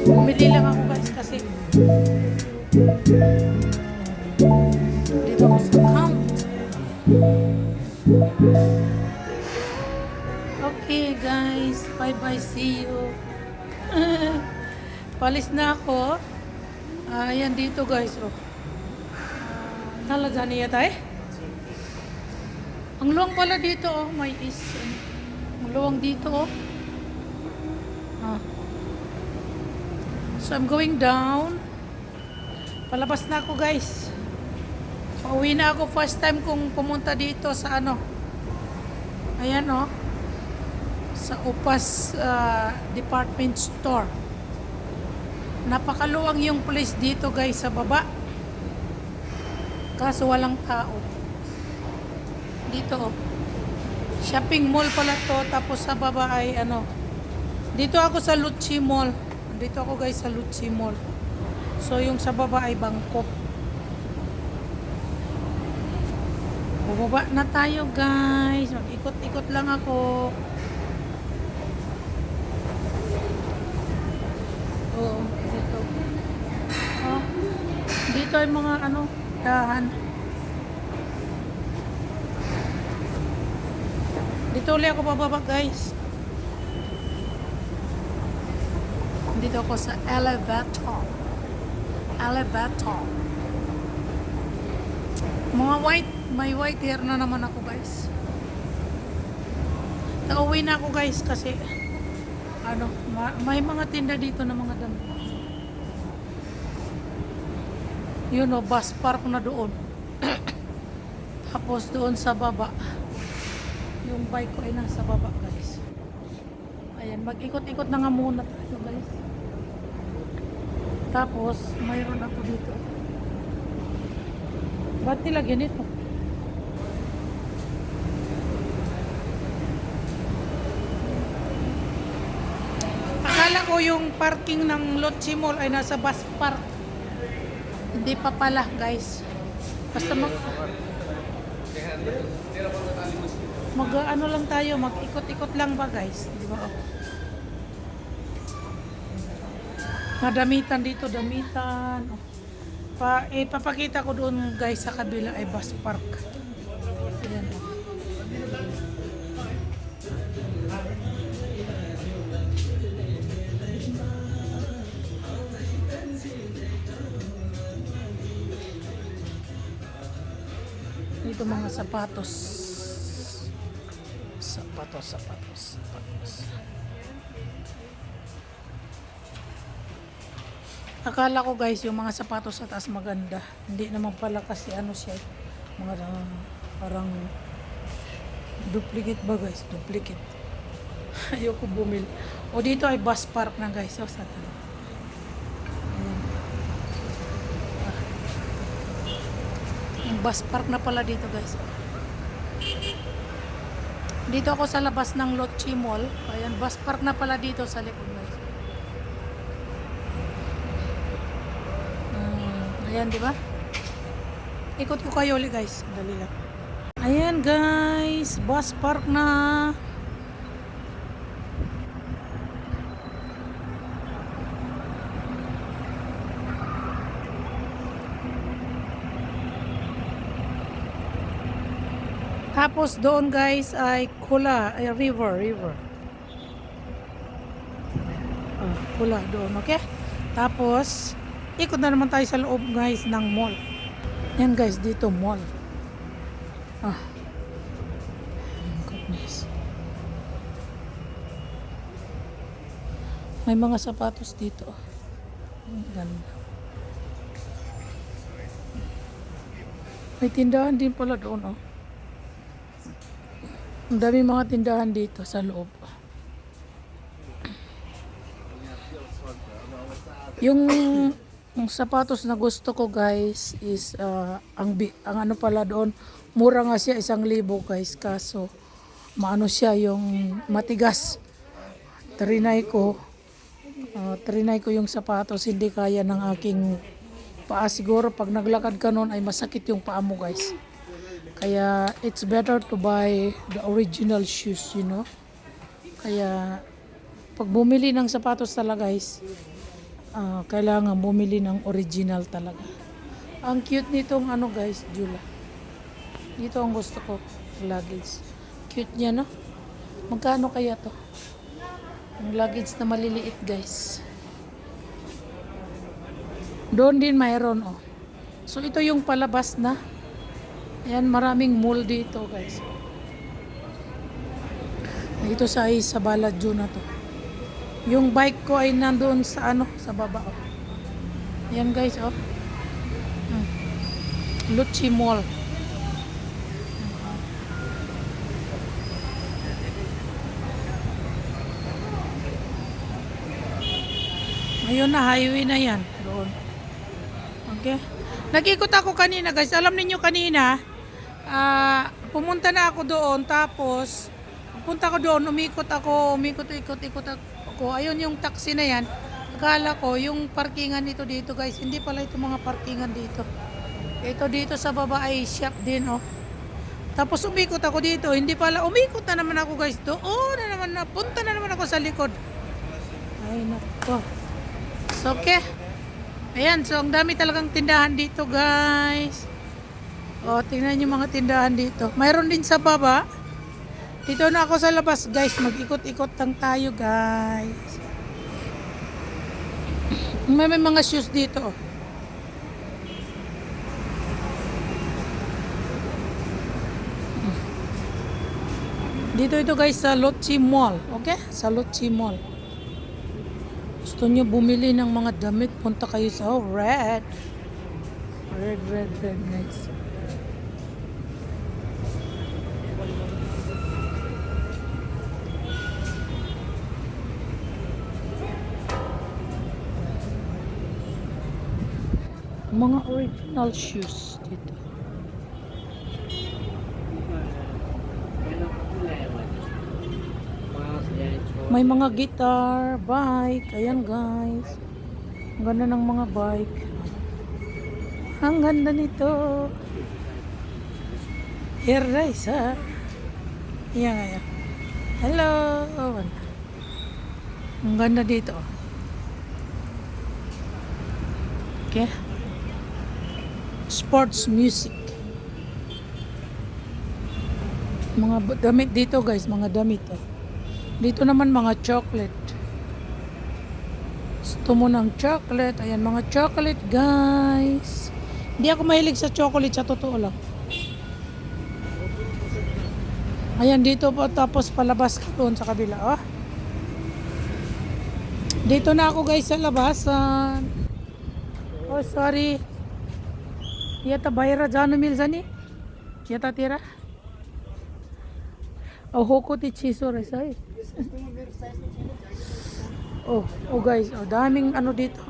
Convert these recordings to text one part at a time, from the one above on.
Bumili lang ako guys kasi dito ako sa account. Okay guys, bye bye, see you. Palis na ako. Ayan dito guys, oh. Talaga niya tayo. Ang luwang pala dito, oh. May is. Ang luwang dito, oh. So I'm going down. Palabas na ako guys. Pauwi na ako. First time kong pumunta dito sa ano. Ayan, oh. Sa Upas department store. Napakaluwang yung place dito guys sa baba. Kaso walang tao. Dito, oh. Shopping mall pala to. Tapos sa baba ay ano. Dito ako sa Lucci Mall. Dito ako guys sa Lucci Mall. So yung sa baba ay Bangkok. Bumaba na tayo guys. Mag-ikot-ikot lang ako. Oo, dito. Oh, dito ay mga ano, dahan. Dito ulit ako bababa guys. Dito ako sa elevator. Elevator. Mga white, may white hair na naman ako guys. Nauwi na ako guys kasi ano, may mga tinda dito na mga damit. Yun o, bus park na doon. Tapos doon sa baba. Yung bike ko ay nasa baba guys. Ayan, mag-ikot-ikot na nga muna tayo guys. Tapos, mayroon ako dito. Ba't nilagyan ito? Akala ko yung parking ng Lotsi Mall ay nasa bus park. Hindi pa pala, guys. Basta mag ano lang tayo, mag-ikot-ikot lang ba, guys? Di ba? Oh. Madamitan dito, damitan. Oh. Papakita ko doon, guys, sa kabila ay bus park. Ayan. Oh. Dito mga sapatos. Sapatos. Akala ko, guys, yung mga sapatos sa taas maganda. Hindi naman pala kasi ano siya. Mga parang duplicate ba, guys? Duplicate. Ayoko bumili. O dito ay bus park na, guys. O sa taas. Yung bus park na pala dito, guys. Dito ako sa labas ng Lotsi Mall. Ayan, bus park na pala dito sa likod, guys. Ayan, di ba? Ikot ko kayo ulit, guys. Dali lang. Ayan, guys. Bus park na. Tapos doon, guys, ay Kula, ay river. Kula doon, okay? Tapos ikot na naman tayo sa loob, guys, ng mall. Yan, guys, dito mall. Goodness. May mga sapatos dito. Ang ganda. May tindahan din pala doon, oh. Ang dami mga tindahan dito sa loob. Yung sapatos na gusto ko, guys, is ang ano pala doon, mura nga siya, 1,000, guys, kaso maano siya, yung matigas. Trinay ko yung sapatos, hindi kaya ng aking paa. Siguro pag naglakad ka noon ay masakit yung paa mo, guys. Kaya it's better to buy the original shoes, you know. Kaya pag bumili ng sapatos talaga, guys, kailangan bumili ng original talaga. Ang cute nitong ano, guys, Jula. Dito ang gusto ko, luggage. Cute niya, no? Magkano kaya to? Ang luggage na maliliit, guys. Doon din mayroon, oh. So ito yung palabas na. Ayan, maraming mall dito, guys. Ito sa Baladyo na to. Yung bike ko ay nandoon sa ano, sa baba. Oh. Ayan, guys, oh. Lotsi Mall. Ayun na, highway na yan. Doon. Okay. Nag-ikot ako kanina, guys. Alam niyo kanina, pumunta na ako doon, tapos punta ko doon, umikot ako. Ayun yung taxi na yan. Akala ko yung parkingan nito dito, guys. Hindi pala ito mga parkingan dito. Ito dito sa baba ay shop din, oh. Tapos umikot ako dito. Hindi pala, umikot na naman ako, guys. Doon na naman, napunta na naman ako sa likod. Ay, nako. So, okay. Ayan, so ang dami talagang tindahan dito, guys. O, tingnan nyo mga tindahan dito. Mayroon din sa baba. Dito na ako sa labas, guys. Mag-ikot-ikot lang tayo, guys. May mga shoes dito. Dito ito, guys, sa Lotsi Mall. Okay? Sa Lotsi Mall. Gusto nyo bumili ng mga damit, punta kayo sa red, guys. Mga original shoes dito. May mga guitar, bike. Ayan guys. Ang ganda ng mga bike. Ang ganda nito. Here guys ha. Ayan ayan. Hello. Ang ganda dito. Okay. Sports music. Mga damit dito guys, mga damit. Oh. Dito naman mga chocolate. Gusto mo ng chocolate. Ayan, mga chocolate guys. Hindi ako mahilig sa chocolate, sa totoo lang. Ayan, dito po. Tapos palabas ka doon sa kabila. Oh. Dito na ako guys sa labasan. Oh, sorry. Yata bayra janu milsani. Yata tira. Oh, hoko ti chiso resay. Oh guys, oh daming ano dito.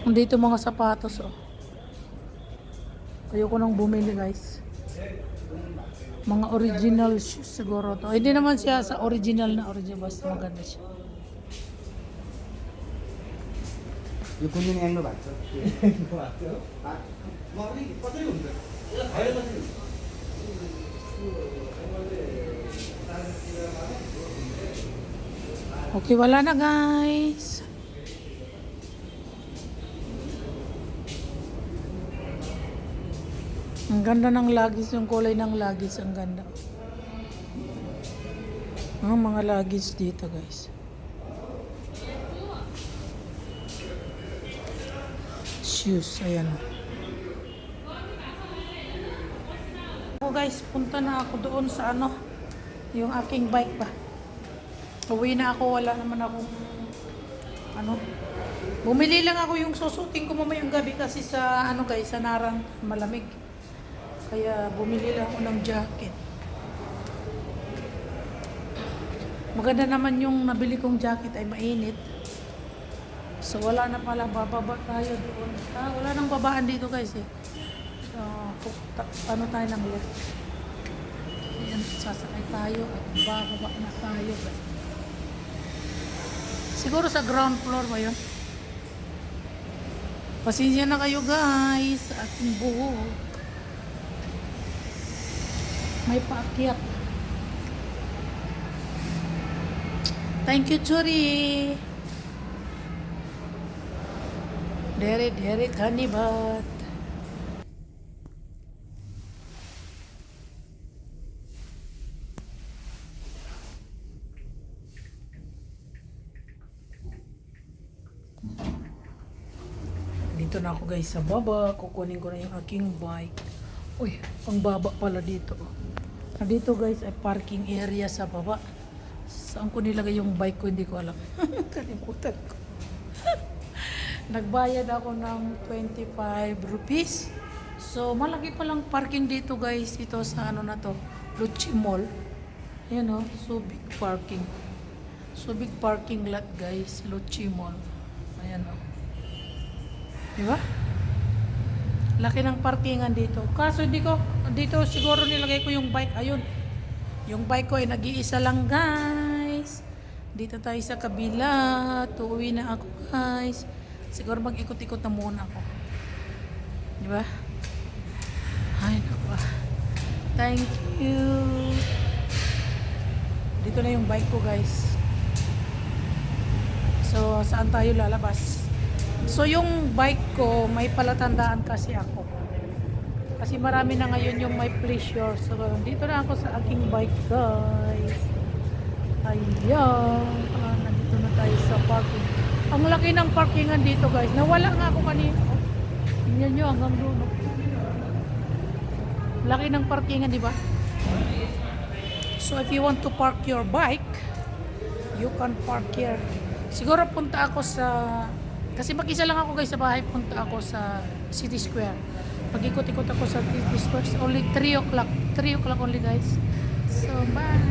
Dito mga sapatos oh. Ayoko nang bumili guys. Mga original shoes siguro to. Hindi naman siya sa original na original, basta maganda siya. यो कुन दिन एङ्ग्लो भएको Okay, wala na guys. Ang ganda ng lagis, yung kulay ng lagis, ang ganda. Ang mga lagis dito guys. Shoes, ayan. So guys, punta na ako doon sa ano, yung aking bike ba. Uwi na ako, wala naman akong ano. Bumili lang ako yung susutin ko mamayang gabi kasi sa ano guys, sa Narang malamig. Kaya bumili lang ako ng jacket. Maganda naman yung nabili kong jacket ay mainit. So wala na pala, bababa tayo doon. Wala nang babaan dito guys eh. So ano tayo ng lift. Ayan, sasakay tayo at bababa na tayo guys. Siguro sa ground floor ba yun? Pasensya na kayo guys sa ating buhok. May paakyat. Thank you, Churi. Dere dhanibat. Dito na ako guys sa baba. Kukunin ko na yung aking bike. Uy, ang baba pala dito. Dito guys ay parking area sa baba. Saan ko nilagay yung bike ko, hindi ko alam. Kalimutan ko. Nagbayad ako ng 25 rupees. So malaki palang parking dito guys. Ito sa ano na to, Luchi Mall. Ayan o, so big parking. So big parking lot guys, Luchi Mall. Ayan o. Diba? Laki ng parkingan dito. Kaso dito siguro nilagay ko yung bike. Ayun. Yung bike ko ay nag-iisa lang guys. Dito tayo sa kabila. Tuwi na ako guys. Siguro mag-ikot-ikot na muna ako. Diba? Ay naku. Thank you. Dito na yung bike ko guys. So saan tayo lalabas? So yung bike ko, may palatandaan kasi ako. Kasi marami na ngayon yung may pleasure. So dito na ako sa aking bike guys. Ayan. Nandito na tayo sa parking. Ang laki ng parkingan dito guys. Nawala nga ako kanina. Tingnan nyo hanggang doon. Laki ng parkingan, di ba? So if you want to park your bike, you can park here. Siguro punta ako sa... Kasi mag-isa lang ako guys sa bahay, punta ako sa City Square. Mag-ikot-ikot ako sa City Square. It's only 3 o'clock. 3 o'clock only guys. So bye!